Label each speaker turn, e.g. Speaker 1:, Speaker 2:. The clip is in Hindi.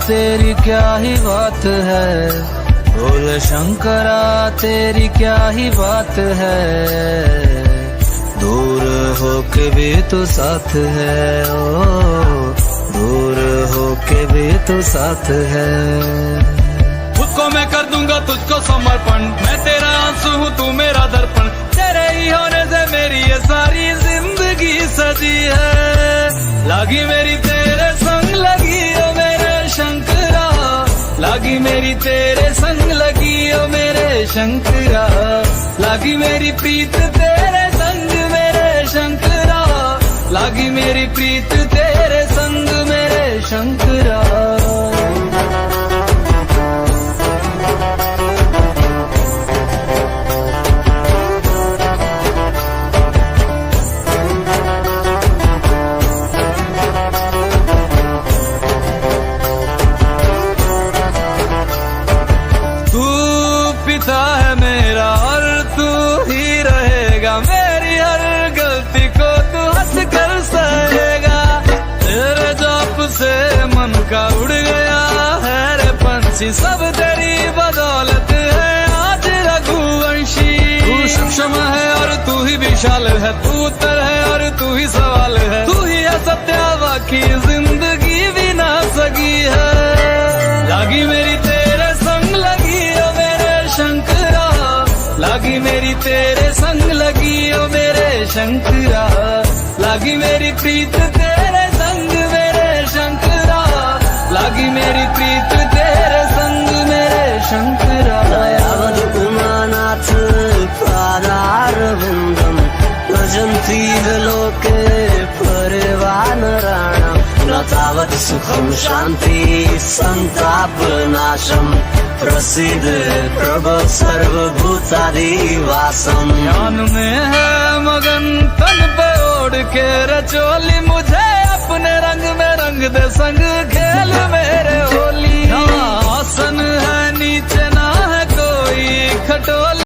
Speaker 1: तेरी क्या ही बात है, भोले शंकरा तेरी क्या ही बात है। दूर होके भी तू साथ है, ओ दूर होके भी तू साथ है।
Speaker 2: खुद को मैं कर दूंगा तुझको समर्पण, मैं तेरा आंसू हूँ तू मेरा दर्पण। तेरे ही होने से मेरी ये सारी जिंदगी सजी है। लागी मेरी तेरे संग लगी ओ मेरे शंकरा, लागी मेरी तेरे संग लगी ओ मेरे शंकरा। लागी मेरी प्रीत तेरे संग मेरे शंकरा, लागी मेरी प्रीत तेरे संग मेरे शंकरा। पिता है मेरा और तू ही रहेगा, मेरी हर गलती को तू हंस कर सहेगा। तेरे जाप से मन का उड़ गया है रे पंछी, सब तेरी बदौलत है आज रघुवंशी। तू सूक्ष्म है और तू ही विशाल है, तू उत्तर है और तू ही सवाल है। तू ही है सत्य बाकी जिंदगी भी ना सकी है। लागी मेरी तेरे संग लगी ओ मेरे शंकरा, लागी मेरी तेरे संग लगी ओ मेरे शंकरा। लागी मेरी प्रीत तेरे संग मेरे शंकरा, लागी मेरी प्रीत तेरे संग मेरे शंकरा।
Speaker 1: दयावद उमानाथ पादारविन्दम् भजन्ति लोके परिवानराणाम्, न तावत् सुखं शान्ति सन्तापनाशम्। प्रसीद प्रभो सर्वभूतादिवासम्।
Speaker 2: ज्ञान में